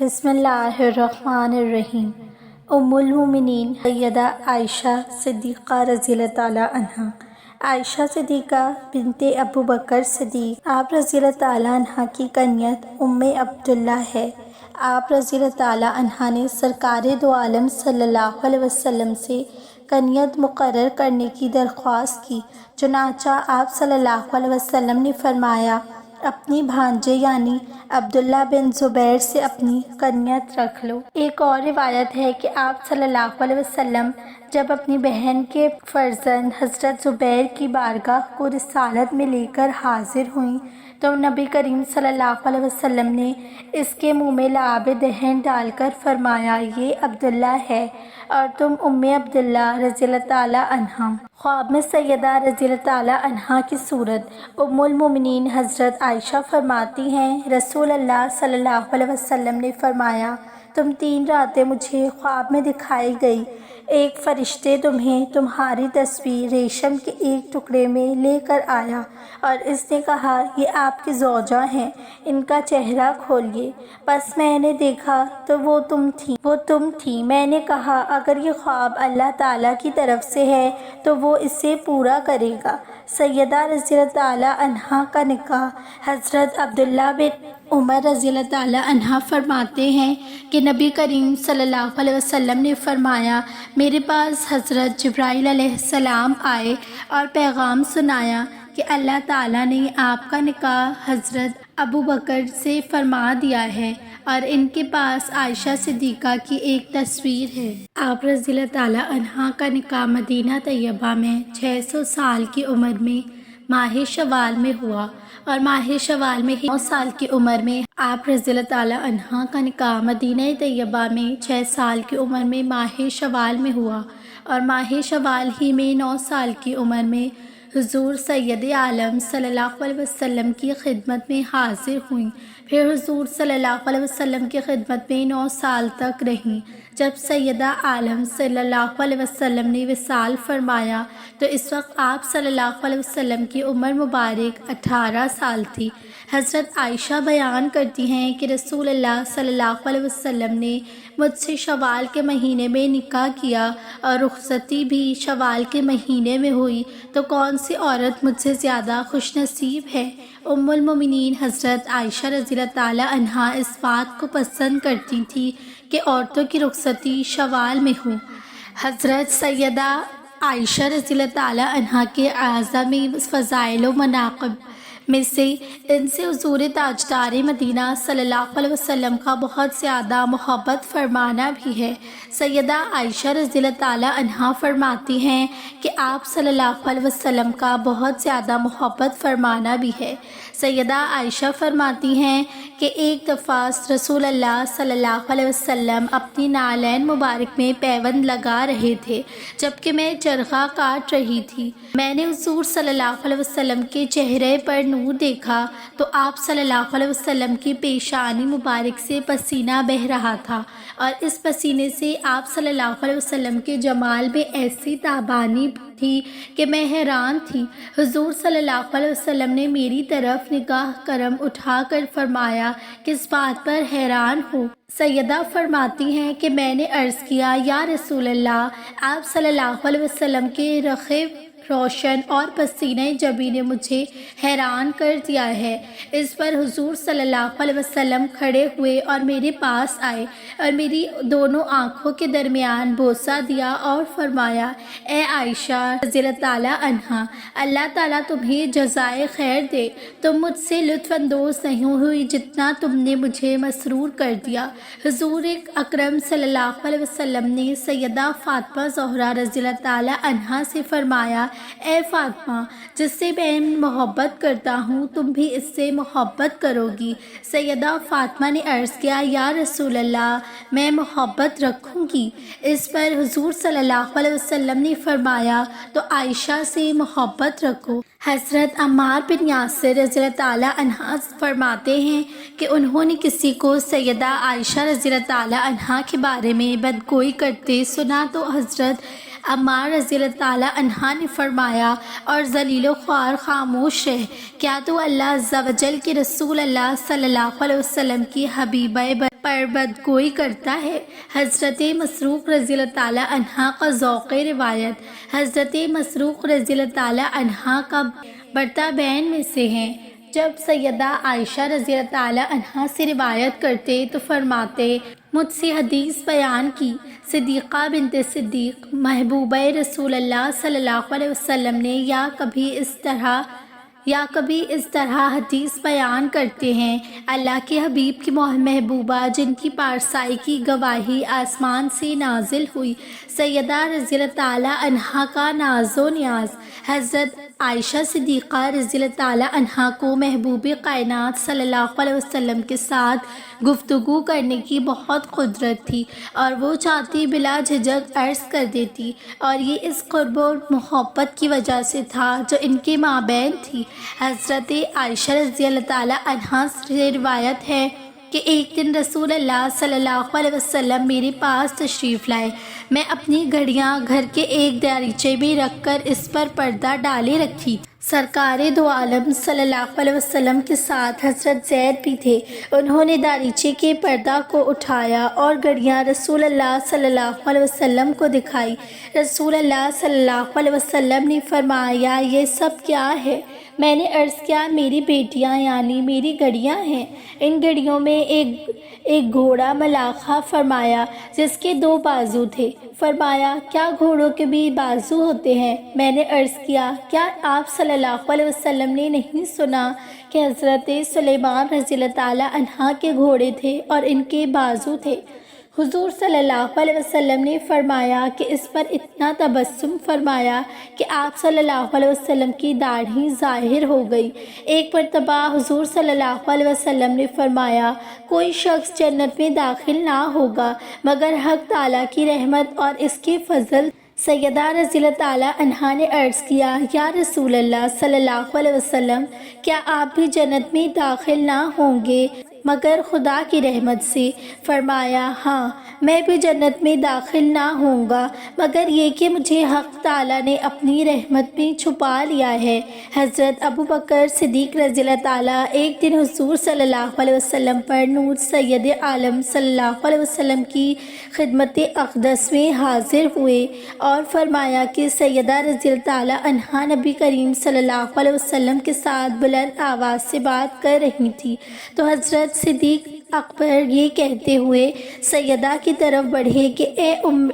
بسم اللہ الرحمن الرحیم۔ ام المومنین سیدہ عائشہ صدیقہ رضی اللہ تعالیٰ عنہ۔ عائشہ صدیقہ بنت ابو بکر صدیق آپ رضی اللہ تعالیٰ عنہ کی کنیت ام عبداللہ ہے۔ آپ رضی اللہ تعالیٰ عنہ نے سرکار دو عالم صلی اللہ علیہ وسلم سے کنیت مقرر کرنے کی درخواست کی، چنانچہ آپ صلی اللہ علیہ وسلم نے فرمایا اپنی بھانجے یعنی عبداللہ بن زبیر سے اپنی کنیت رکھ لو۔ ایک اور روایت ہے کہ آپ صلی اللہ علیہ وسلم جب اپنی بہن کے فرزند حضرت زبیر کی بارگاہ کو رسالت میں لے کر حاضر ہوئیں تو نبی کریم صلی اللہ علیہ وسلم نے اس کے منہ میں لعاب دہن ڈال کر فرمایا یہ عبداللہ ہے اور تم ام عبداللہ رضی اللہ تعالیٰ عنہ۔ خواب میں سیدہ رضی اللہ تعالیٰ عنہ کی صورت ام المومنین حضرت عائشہ فرماتی ہیں رسول اللہ صلی اللہ علیہ وسلم نے فرمایا تم 3 راتیں مجھے خواب میں دکھائی گئی، ایک فرشتے تمہیں تمہاری تصویر ریشم کے ایک ٹکڑے میں لے کر آیا اور اس نے کہا یہ آپ کی زوجہ ہیں، ان کا چہرہ کھولیے۔ بس میں نے دیکھا تو وہ تم تھی۔ میں نے کہا اگر یہ خواب اللہ تعالیٰ کی طرف سے ہے تو وہ اسے پورا کرے گا۔ سیدہ رضی اللہ تعالیٰ عنہ کا نکاح حضرت عبداللہ بن عمر رضی اللہ تعالیٰ عنہ فرماتے ہیں کہ نبی کریم صلی اللہ علیہ وسلم نے فرمایا میرے پاس حضرت جبرائیل علیہ السلام آئے اور پیغام سنایا کہ اللہ تعالیٰ نے آپ کا نکاح حضرت ابو بکر سے فرما دیا ہے اور ان کے پاس عائشہ صدیقہ کی ایک تصویر ہے۔ آپ رضی اللہ تعالیٰ عنہ کا نکاح مدینہ طیبہ میں 600 سال کی عمر میں ماہ شوال میں ہوا اور ماہ شوال میں 9 سال کی عمر میں آپ رضی اللہ تعالیٰ عنہ کا نکاح مدینہ طیبہ میں 6 سال کی عمر میں ماہ شوال میں ہوا اور ماہ شوال ہی میں 9 سال کی عمر میں حضور سید عالم صلی اللہ علیہ وسلم کی خدمت میں حاضر ہوئیں۔ پھر حضور صلی اللہ علیہ وسلم کی خدمت میں 9 سال تک رہیں۔ جب سیدہ عالم صلی اللہ علیہ وسلم نے وصال فرمایا تو اس وقت آپ صلی اللہ علیہ وسلم کی عمر مبارک 18 سال تھی۔ حضرت عائشہ بیان کرتی ہیں کہ رسول اللہ صلی اللہ علیہ وسلم نے مجھ سے شوال کے مہینے میں نکاح کیا اور رخصتی بھی شوال کے مہینے میں ہوئی، تو کون سی عورت مجھ سے زیادہ خوش نصیب ہے؟ ام المومنین حضرت عائشہ رضی اللہ تعالیٰ عنہ اس بات کو پسند کرتی تھی کہ عورتوں کی رخصتی شوال میں ہو۔ حضرت سیدہ عائشہ رضی اللہ تعالیٰ عنہ کے اعظم فضائل و مناقب میں سے ان سے حضور تاجدار مدینہ صلی اللہ علیہ وسلم کا بہت زیادہ محبت فرمانا بھی ہے۔ سیدہ عائشہ رضی اللہ تعالیٰ عنہ فرماتی ہیں کہ آپ صلی اللہ علیہ وسلم کا بہت زیادہ محبت فرمانا بھی ہے۔ سیدہ عائشہ فرماتی ہیں کہ ایک دفعہ رسول اللہ صلی اللہ علیہ وسلم اپنی نالین مبارک میں پیوند لگا رہے تھے جبکہ میں چرخہ کاٹ رہی تھی۔ میں نے حضور صلی اللہ علیہ وسلم کے چہرے پر نور دیکھا تو آپ صلی اللہ علیہ وسلم کی پیشانی مبارک سے پسینہ بہہ رہا تھا اور اس پسینے سے آپ صلی اللہ علیہ وسلم کے جمال میں ایسی تابانی تھی کہ میں حیران تھی۔ حضور صلی اللہ علیہ وسلم نے میری طرف نگاہ کرم اٹھا کر فرمایا کس بات پر حیران ہو؟ سیدہ فرماتی ہیں کہ میں نے عرض کیا یا رسول اللہ آپ صلی اللہ علیہ وسلم کے رخ روشن اور پسینہ جبی نے مجھے حیران کر دیا ہے۔ اس پر حضور صلی اللہ علیہ وسلم کھڑے ہوئے اور میرے پاس آئے اور میری دونوں آنکھوں کے درمیان بوسہ دیا اور فرمایا اے عائشہ رضی اللہ تعالیٰ عنہ اللہ تعالیٰ تمہیں جزائے خیر دے، تم مجھ سے لطف اندوز نہیں ہوئی جتنا تم نے مجھے مسرور کر دیا۔ حضور اکرم صلی اللہ علیہ وسلم نے سیدہ فاطمہ زہرا رضی اللہ تعالیٰ عنہ سے فرمایا اے فاطمہ جس سے میں محبت کرتا ہوں تم بھی اس سے محبت کرو گی۔ سیدہ فاطمہ نے عرض کیا یا رسول اللہ میں محبت رکھوں گی۔ اس پر حضور صلی اللہ علیہ وسلم نے فرمایا تو عائشہ سے محبت رکھو۔ حضرت عمار بن یاسر رضی اللہ تعالیٰ عنہ فرماتے ہیں کہ انہوں نے کسی کو سیدہ عائشہ رضی اللہ تعالیٰ عنہ کے بارے میں بدگوئی کرتے سنا تو حضرت عمار رضی اللہ تعالیٰ عنہ نے فرمایا اور ذلیل و خوار خاموش رہ، کیا تو اللہ عز و جل کے رسول اللہ صلی اللہ علیہ وسلم کی حبیبہ پر بدگوئی کرتا ہے۔ حضرت مسروق رضی اللہ تعالیٰ عنہ کا ذوق روایت۔ حضرت مسروق رضی اللہ تعالیٰ عنہ کا برتابین میں سے ہیں۔ جب سیدہ عائشہ رضی اللہ تعالیٰ عنہ سے روایت کرتے تو فرماتے، مجھ سے حدیث بیان کی صدیقہ بنت صدیق محبوبہ رسول اللہ صلی اللہ علیہ وسلم نے یا کبھی اس طرح حدیث بیان کرتے ہیں، اللہ کے حبیب کی محبوبہ جن کی پارسائی کی گواہی آسمان سے نازل ہوئی، سیدہ رضی اللہ تعالیٰ عنہ کا ناز و نیاز۔ حضرت عائشہ صدیقہ رضی اللہ تعالیٰ عنہ کو محبوب کائنات صلی اللہ علیہ وسلم کے ساتھ گفتگو کرنے کی بہت قدرت تھی، اور وہ چاہتی بلا جھجک عرض کر دیتی، اور یہ اس قرب و محبت کی وجہ سے تھا جو ان کے مابین تھی۔ حضرت عائشہ رضی اللہ تعالیٰ عنہ سے روایت ہے کہ ایک دن رسول اللہ صلی اللہ علیہ وسلم میرے پاس تشریف لائے۔ میں اپنی گھڑیاں گھر کے ایک دریچے میں رکھ کر اس پر پردہ ڈالے رکھی۔ سرکار دو عالم صلی اللہ علیہ وسلم کے ساتھ حضرت زید بھی تھے۔ انہوں نے دریچے کے پردہ کو اٹھایا اور گھڑیاں رسول اللہ صلی اللہ علیہ وسلم کو دکھائی۔ رسول اللہ صلی اللہ علیہ وسلم نے فرمایا، یہ سب کیا ہے؟ میں نے عرض کیا، میری بیٹیاں یعنی میری گھڑیاں ہیں۔ ان گھڑیوں میں ایک گھوڑا ملاحہ فرمایا جس کے 2 بازو تھے۔ فرمایا، کیا گھوڑوں کے بھی بازو ہوتے ہیں؟ میں نے عرض کیا، کیا آپ صلی اللہ علیہ وسلم نے نہیں سنا کہ حضرت سلیمان رضی اللہ تعالیٰ عنہ کے گھوڑے تھے اور ان کے بازو تھے؟ حضور صلی اللہ علیہ وسلم نے فرمایا کہ اس پر اتنا تبسم فرمایا کہ آپ صلی اللہ علیہ وسلم کی داڑھی ظاہر ہو گئی۔ ایک مرتبہ حضور صلی اللہ علیہ وسلم نے فرمایا، کوئی شخص جنت میں داخل نہ ہوگا مگر حق تعالیٰ کی رحمت اور اس کے فضل۔ سیدہ رضی اللہ تعالیٰ عنہا نے عرض کیا، یا رسول اللہ صلی اللہ علیہ وسلم، کیا آپ بھی جنت میں داخل نہ ہوں گے مگر خدا کی رحمت سے؟ فرمایا، ہاں، میں بھی جنت میں داخل نہ ہوں گا مگر یہ کہ مجھے حق تعالیٰ نے اپنی رحمت میں چھپا لیا ہے۔ حضرت ابو بکر صدیق رضی اللہ تعالیٰ ایک دن حضور صلی اللہ علیہ وسلم پر نور سید عالم صلی اللہ علیہ وسلم کی خدمت اقدس میں حاضر ہوئے اور فرمایا کہ سیدہ رضی اللہ تعالیٰ عنہا نبی کریم صلی اللہ علیہ وسلم کے ساتھ بلند آواز سے بات کر رہی تھی، تو حضرت صدیق اکبر یہ کہتے ہوئے سیدہ کی طرف بڑھے کہ اے ام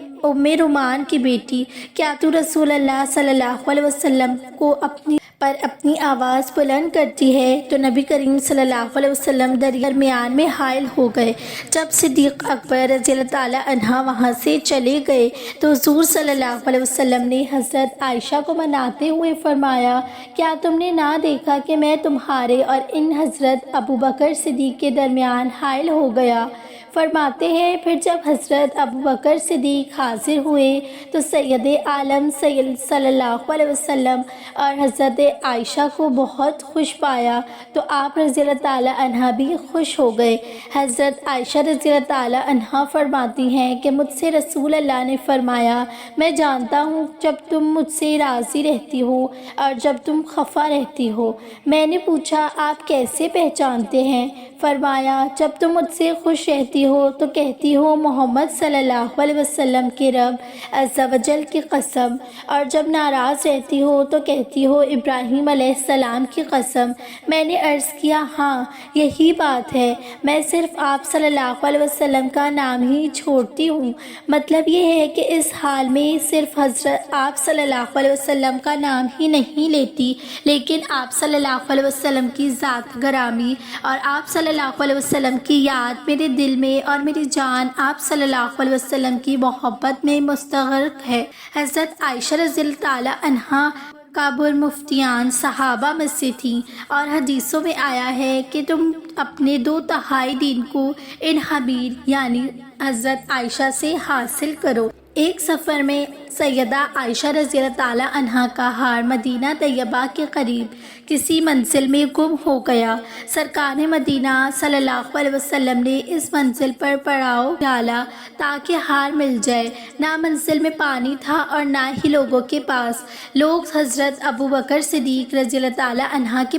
رومان کی بیٹی، کیا تو رسول اللہ صلی اللہ علیہ وسلم کو اپنی آواز بلند کرتی ہے؟ تو نبی کریم صلی اللہ علیہ وسلم درمیان میں حائل ہو گئے۔ جب صدیق اکبر رضی اللہ تعالیٰ عنہ وہاں سے چلے گئے تو حضور صلی اللہ علیہ وسلم نے حضرت عائشہ کو مناتے ہوئے فرمایا، کیا تم نے نہ دیکھا کہ میں تمہارے اور ان حضرت ابو بکر صدیق کے درمیان حائل ہو گیا؟ فرماتے ہیں، پھر جب حضرت ابو بکر صدیق حاضر ہوئے تو سید عالم صلی اللہ علیہ وسلم اور حضرت عائشہ کو بہت خوش پایا تو آپ رضی اللہ تعالیٰ عنہ بھی خوش ہو گئے۔ حضرت عائشہ رضی اللہ تعالیٰ عنہ فرماتی ہیں کہ مجھ سے رسول اللہ نے فرمایا، میں جانتا ہوں جب تم مجھ سے راضی رہتی ہو اور جب تم خفا رہتی ہو۔ میں نے پوچھا، آپ کیسے پہچانتے ہیں؟ فرمایا، جب تم مجھ سے خوش رہتی ہو تو کہتی ہو محمد صلی اللہ علیہ وسلم کے رب عز و جل کی قسم، اور جب ناراض رہتی ہو تو کہتی ہو ابراہیم علیہ السلام کی قسم۔ میں نے عرض کیا، ہاں یہی بات ہے، میں صرف آپ صلی اللہ علیہ وسلم کا نام ہی چھوڑتی ہوں۔ مطلب یہ ہے کہ اس حال میں صرف حضرت آپ صلی اللہ علیہ وسلم کا نام ہی نہیں لیتی، لیکن آپ صلی اللہ علیہ وسلم کی ذات گرامی اور آپ صلی اللہ علیہ وسلم کی یاد میرے دل میں اور میری جان آپ صلی اللہ علیہ وسلم کی محبت میں مستغرق ہے۔ حضرت عائشہ رضی اللہ تعالیٰ عنہا کابر مفتیان صحابہ میں سے تھیں، اور حدیثوں میں آیا ہے کہ تم اپنے 2/3 دین کو ان حبیر یعنی حضرت عائشہ سے حاصل کرو۔ ایک سفر میں سیدہ عائشہ رضی اللہ تعالیٰ عنہا کا ہار مدینہ طیبہ کے قریب کسی منزل میں گم ہو گیا۔ سرکار مدینہ صلی اللہ علیہ وسلم نے اس منزل پر پڑاؤ ڈالا تاکہ ہار مل جائے۔ نہ منزل میں پانی تھا اور نہ ہی لوگوں کے پاس۔ لوگ حضرت ابو بکر صدیق رضی اللہ تعالیٰ عنہ کے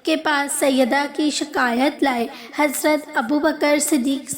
کے پاس سیدہ کی شکایت لائے۔ حضرت ابو بکر صدیق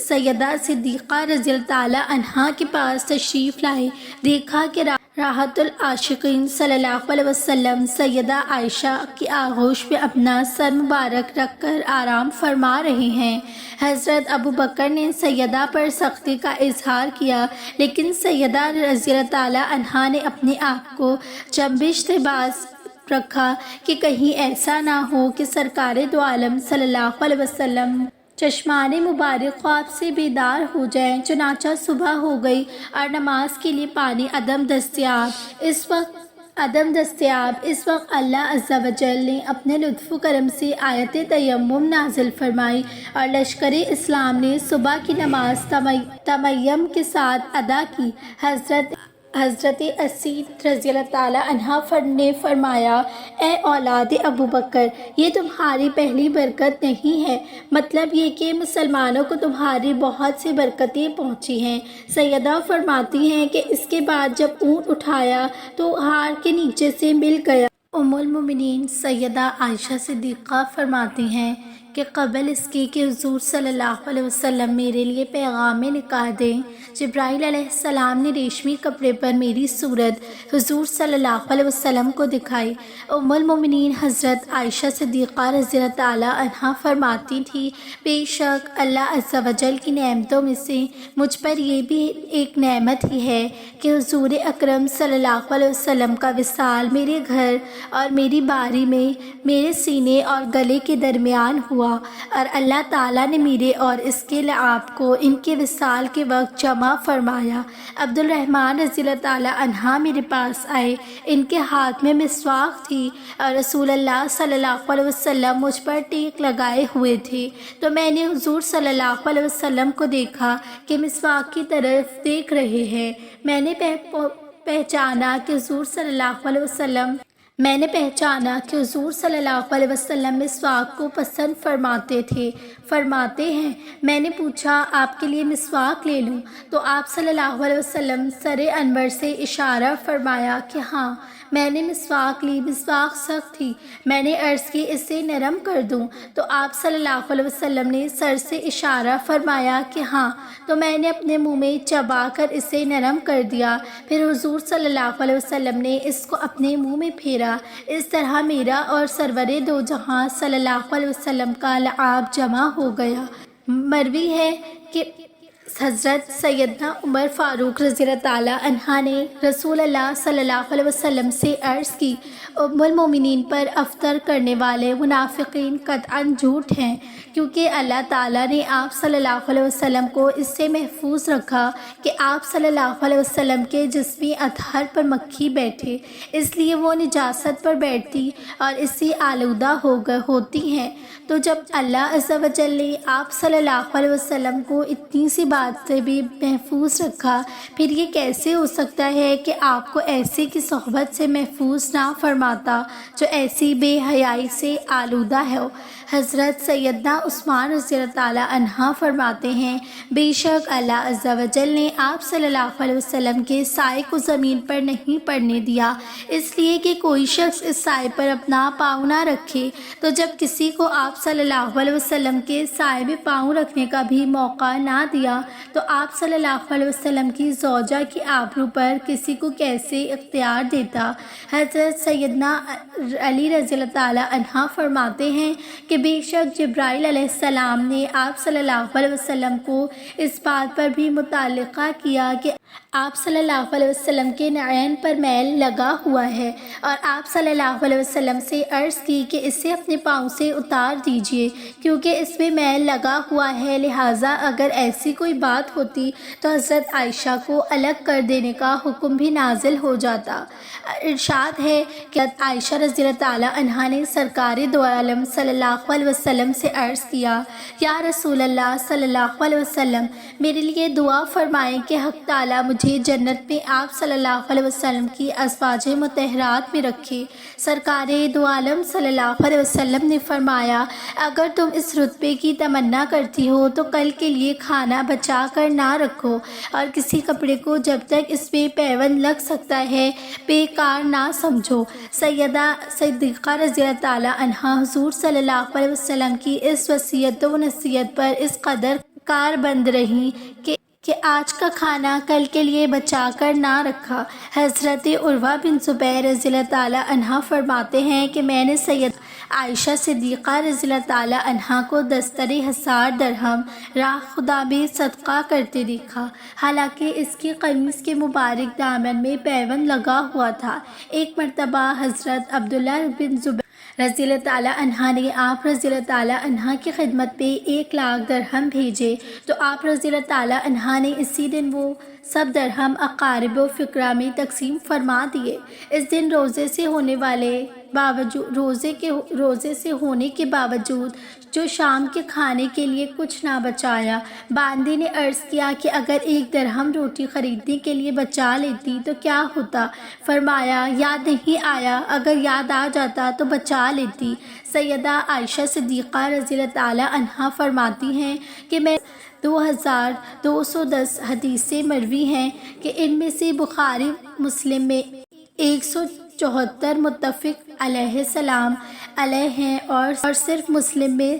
سیدہ صدیقہ رضی اللہ تعالی عنہا کے پاس تشریف لائے۔ دیکھا کہ راحت العاشقین صلی اللہ علیہ وسلم سیدہ عائشہ کی آغوش میں اپنا سر مبارک رکھ کر آرام فرما رہے ہیں۔ حضرت ابو بکر نے سیدہ پر سختی کا اظہار کیا، لیکن سیدہ رضی اللہ تعالی عنہا نے اپنے آپ کو جنبش سے باز رکھا کہ کہیں ایسا نہ ہو کہ سرکار دو عالم صلی اللہ علیہ وسلم چشمان مبارک خواب سے بیدار ہو جائیں۔ چنانچہ صبح ہو گئی اور نماز کے لیے پانی عدم دستیاب۔ اس وقت اللہ عز و جل نے اپنے لطف و کرم سے آیت تیمم نازل فرمائی اور لشکر اسلام نے صبح کی نماز تیمم کے ساتھ ادا کی۔ حضرت اسید رضی اللہ تعالی عنہ نے فرمایا، اے اولاد ابو بکر، یہ تمہاری پہلی برکت نہیں ہے، مطلب یہ کہ مسلمانوں کو تمہاری بہت سی برکتیں پہنچی ہیں۔ سیدہ فرماتی ہیں کہ اس کے بعد جب اونٹ اٹھایا تو ہار کے نیچے سے مل گیا۔ ام المومنین سیدہ عائشہ صدیقہ فرماتی ہیں کہ قبل اس کے کہ حضور صلی اللہ علیہ وسلم میرے لیے پیغام نکال دیں، جبرائیل علیہ السلام نے ریشمی کپڑے پر میری صورت حضور صلی اللہ علیہ وسلم کو دکھائی۔ ام المومنین حضرت عائشہ صدیقہ رضی اللہ تعالی عنہا فرماتی تھی، بے شک اللہ عز و جل کی نعمتوں میں سے مجھ پر یہ بھی ایک نعمت ہی ہے کہ حضور اکرم صلی اللہ علیہ وسلم کا وصال میرے گھر اور میری باری میں میرے سینے اور گلے کے درمیان ہوا، اور اللہ تعالیٰ نے میرے اور اس کے لعاب کو ان کے وصال کے وقت جمع فرمایا۔ عبد الرحمن رضی اللہ تعالیٰ عنہ میرے پاس آئے، ان کے ہاتھ میں مسواک تھی اور رسول اللہ صلی اللہ علیہ وسلم مجھ پر ٹیک لگائے ہوئے تھے، تو میں نے حضور صلی اللہ علیہ وسلم کو دیکھا کہ مسواک کی طرف دیکھ رہے ہیں۔ میں نے پہچانا کہ حضور صلی اللہ علیہ وسلم مسواک کو پسند فرماتے ہیں۔ میں نے پوچھا، آپ کے لیے مسواک لے لوں؟ تو آپ صلی اللہ علیہ وسلم سر انور سے اشارہ فرمایا کہ ہاں۔ میں نے مسواک لی، مسواک سخت تھی۔ میں نے عرض کی، اسے نرم کر دوں؟ تو آپ صلی اللہ علیہ وسلم نے سر سے اشارہ فرمایا کہ ہاں، تو میں نے اپنے منہ میں چبا کر اسے نرم کر دیا۔ پھر حضور صلی اللہ علیہ وسلم نے اس کو اپنے منہ میں پھیرا۔ اس طرح میرا اور سرور دو جہاں صلی اللہ علیہ وسلم کا لعاب جمع ہو گیا۔ مروی ہے کہ حضرت سیدنا عمر فاروق رضی اللہ تعالیٰ عنہ نے رسول اللہ صلی اللہ علیہ وسلم سے عرض کی، ام المومنین پر افطر کرنے والے منافقین قطعاً جھوٹ ہیں، کیونکہ اللہ تعالیٰ نے آپ صلی اللہ علیہ وسلم کو اس سے محفوظ رکھا کہ آپ صلی اللہ علیہ وسلم کے جسمی اطہار پر مکھی بیٹھے، اس لیے وہ نجاست پر بیٹھتی اور اس سے آلودہ ہوتی ہیں۔ تو جب اللہ عز و جل نے آپ صلی اللہ علیہ وسلم کو اتنی سی بات سے بھی محفوظ رکھا، پھر یہ کیسے ہو سکتا ہے کہ آپ کو ایسے کی صحبت سے محفوظ نہ فرماتا جو ایسی بے حیائی سے آلودہ ہے۔ حضرت سیدنا عثمان رضی اللہ تعالیٰ عنہ فرماتے ہیں، بے شک اللہ عز و جل نے آپ صلی اللہ علیہ وسلم کے سائے کو زمین پر نہیں پڑنے دیا، اس لیے کہ کوئی شخص اس سائے پر اپنا پاؤں نہ رکھے۔ تو جب کسی کو آپ صلی اللہ علیہ وسلم کے سائے میں پاؤں رکھنے کا بھی موقع نہ دیا، تو آپ صلی اللہ علیہ وسلم کی زوجہ کی آبرو پر کسی کو کیسے اختیار دیتا۔ حضرت سیدنا علی رضی اللہ تعالیٰ عنہ فرماتے ہیں کہ بے شک جبرائیل علیہ السلام نے آپ صلی اللہ علیہ وسلم کو اس بات پر بھی مطلقہ کیا کہ آپ صلی اللہ علیہ وسلم کے نعین پر میل لگا ہوا ہے، اور آپ صلی اللہ علیہ وسلم سے عرض کی کہ اسے اپنے پاؤں سے اتار دیجئے، کیونکہ اس میں میل لگا ہوا ہے، لہٰذا اگر ایسی کوئی بات ہوتی تو حضرت عائشہ کو الگ کر دینے کا حکم بھی نازل ہو جاتا۔ ارشاد ہے کہ عائشہ رضی اللہ تعالیٰ عنہا نے سرکار دو عالم صلی اللہ علیہ وسلم سے عرض کیا، یا رسول اللہ صلی اللہ علیہ وسلم، میرے لیے دعا فرمائیں کہ حق تعالیٰ مجھے جنت میں آپ صلی اللہ علیہ وسلم کی ازواج مطہرات میں رکھے۔ سرکار دو عالم صلی اللہ علیہ وسلم نے فرمایا، اگر تم اس رتبے کی تمنا کرتی ہو تو کل کے لیے کھانا بچا کر نہ رکھو، اور کسی کپڑے کو جب تک اس میں پیوند لگ سکتا ہے بیکار نہ سمجھو۔ سیدہ صدیقہ رضی اللہ تعالیٰ عنہا حضور صلی اللہ علیہ وسلم کی اس وصیت و نصیحت پر اس قدر کاربند رہیں کہ آج کا کھانا کل کے لیے بچا کر نہ رکھا۔ حضرت عروہ بن زبیر رضی اللہ تعالیٰ عنہ فرماتے ہیں کہ میں نے سیدہ عائشہ صدیقہ رضی اللہ تعالیٰ عنہ کو 10,000 درہم راہ خدا میں صدقہ کرتے دیکھا، حالانکہ اس کی قمیص کے مبارک دامن میں پیوند لگا ہوا تھا۔ ایک مرتبہ حضرت عبداللہ بن زبیر رضی اللہ تعالیٰ عنہ نے آپ رضی اللہ تعالیٰ عنہ کی خدمت میں 1,00,000 درہم بھیجے تو آپ رضی اللہ تعالیٰ عنہ نے اسی دن وہ سب درہم اقارب و فقراء میں تقسیم فرما دیے۔ اس دن روزے سے ہونے کے باوجود جو شام کے کھانے کے لیے کچھ نہ بچایا۔ باندی نے عرض کیا کہ اگر 1 درہم روٹی خریدنے کے لیے بچا لیتی تو کیا ہوتا؟ فرمایا، یاد نہیں آیا، اگر یاد آ جاتا تو بچا لیتی۔ سیدہ عائشہ صدیقہ رضی اللہ تعالیٰ عنہا فرماتی ہیں کہ میں 2,210 حدیثیں مروی ہیں کہ ان میں سے بخاری مسلم میں 174 متفق علیہ السلام علیہ ہیں اور صرف مسلم میں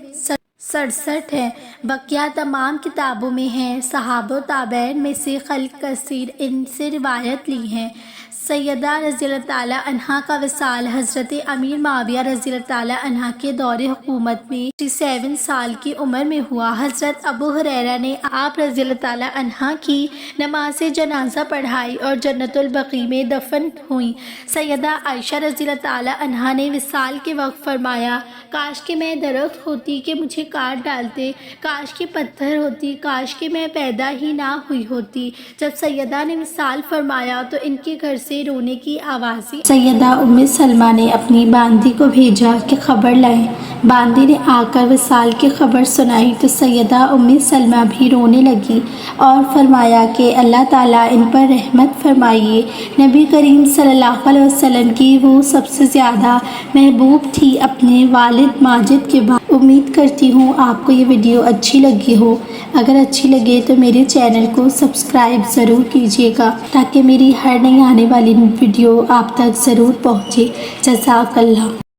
67 ہیں، بقیہ تمام کتابوں میں ہیں۔ صحابہ و تابعین میں سے خلق کثیر ان سے روایت لی ہیں۔ سیدہ رضی اللہ تعالیٰ عنہ کا وصال حضرت امیر معاویہ رضی اللہ تعالیٰ عنہ کے دور حکومت میں 67 سال کی عمر میں ہوا۔ حضرت ابو ہریرہ نے آپ رضی اللہ تعالیٰ عنہ کی نماز جنازہ پڑھائی اور جنت البقیع میں دفن ہوئیں۔ سیدہ عائشہ رضی اللہ تعالیٰ عنہ نے وصال کے وقت فرمایا، کاش کہ میں درخت ہوتی کہ مجھے کاٹ ڈالتے، کاش کہ پتھر ہوتی، کاش کہ میں پیدا ہی نہ ہوئی ہوتی۔ جب سیدہ نے وصال فرمایا تو ان کے گھر سے رونے کی آوازیں سیدہ ام سلمہ نے اپنی باندی کو بھیجا کہ خبر لائیں۔ باندی نے آ کر وصال کی خبر سنائی تو سیدہ ام سلمہ بھی رونے لگی اور فرمایا کہ اللہ تعالیٰ ان پر رحمت فرمائیے۔ نبی کریم صلی اللہ علیہ وسلم کی وہ سب سے زیادہ محبوب تھی اپنے والد ماجد کے بعد۔ امید کرتی ہوں آپ کو یہ ویڈیو اچھی لگی ہو۔ اگر اچھی لگے تو میرے چینل کو سبسکرائب ضرور کیجیے گا تاکہ میری ہر نئی آنے والی ویڈیو آپ تک ضرور پہنچے۔ جزاک اللہ۔